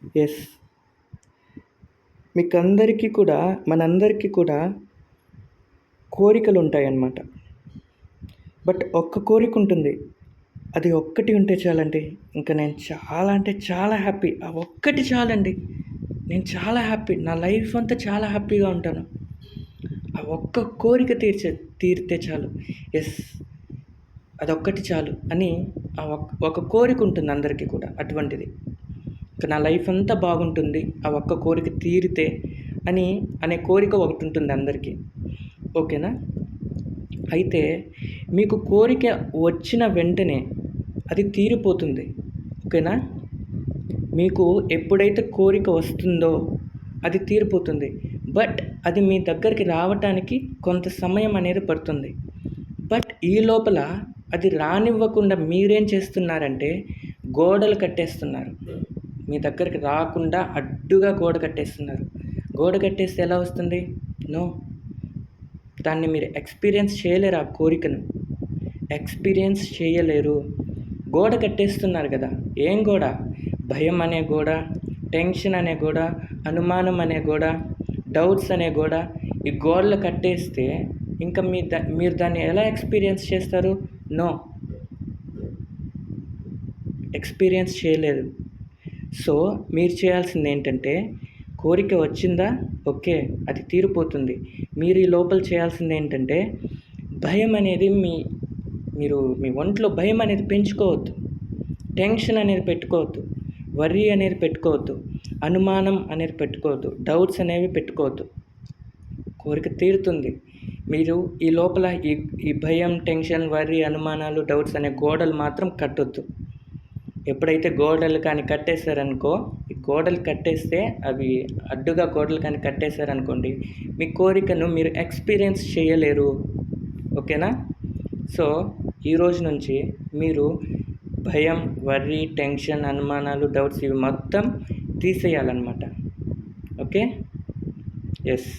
Yes, మీకందరికీ కూడా మనందరికీ కూడా కోరికలు ఉంటాయన్నమాట. బట్ ఒక్క కోరిక ఉంటుంది. అది ఒక్కటి ఉంటే చాలండి. ఇంకా నేను చాలా అంటే చాలా హ్యాపీ. ఆ ఒక్కటి చాలండి. నేను చాలా హ్యాపీ. నా లైఫ్ అంతా చాలా హ్యాపీగా ఉంటాను. ఆ ఒక్క కోరిక తీరితే చాలు. ఎస్, అదొక్కటి చాలు అని ఆ ఒక కోరిక ఉంటుంది అందరికీ కూడా అటువంటిది. ఇక నా లైఫ్ అంతా బాగుంటుంది ఆ ఒక్క కోరిక తీరితే అనే కోరిక ఒకటి ఉంటుంది అందరికీ. ఓకేనా? అయితే మీకు కోరిక వచ్చిన వెంటనే అది తీరిపోతుంది. ఓకేనా? మీకు ఎప్పుడైతే కోరిక వస్తుందో అది తీరిపోతుంది. బట్ అది మీ దగ్గరికి రావటానికి కొంత సమయం అనేది పడుతుంది. బట్ ఈ లోపల అది రానివ్వకుండా మీరేం చేస్తున్నారంటే గోడలు కట్టేస్తున్నారు. మీ దగ్గరికి రాకుండా అడ్డుగా గోడ కట్టేస్తున్నారు. గోడ కట్టేస్తే ఎలా వస్తుంది? నో, దాన్ని మీరు ఎక్స్పీరియన్స్ చేయలేరు. ఆ కోరికను ఎక్స్పీరియన్స్ చేయలేరు. గోడ కట్టేస్తున్నారు కదా. ఏం గోడ? భయం అనే గోడ, టెన్షన్ అనే గోడ, అనుమానం అనే గోడ, డౌట్స్ అనే గోడ. ఈ గోడలు కట్టేస్తే ఇంకా మీరు దాన్ని ఎలా ఎక్స్పీరియన్స్ చేస్తారు? నో, ఎక్స్పీరియన్స్ చేయలేదు. సో మీరు చేయాల్సింది ఏంటంటే, కోరిక వచ్చిందా, ఓకే, అది తీరిపోతుంది. మీరు ఈ లోపల చేయాల్సింది ఏంటంటే, భయం అనేది మీరు మీ ఒంట్లో భయం అనేది పెంచుకోవద్దు. టెన్షన్ అనేది పెట్టుకోవద్దు. వర్రీ అనేది పెట్టుకోవద్దు. అనుమానం అనేది పెట్టుకోవద్దు. డౌట్స్ అనేవి పెట్టుకోవద్దు. కోరిక తీరుతుంది. మీరు ఈ లోపల ఈ భయం, టెన్షన్, వర్రీ, అనుమానాలు, డౌట్స్ అనే గోడలు మాత్రం కట్టొద్దు. ఎప్పుడైతే గోడలు కానీ కట్టేశారనుకో, ఈ గోడలు కట్టేస్తే అవి అడ్డుగా గోడలు కానీ కట్టేశారనుకోండి, మీ కోరికను మీరు ఎక్స్పీరియన్స్ చేయలేరు. ఓకేనా? సో ఈరోజు నుంచి మీరు భయం, వర్రీ, టెన్షన్, అనుమానాలు, డౌట్స్ ఇవి మొత్తం తీసేయాలన్నమాట. ఓకే? ఎస్.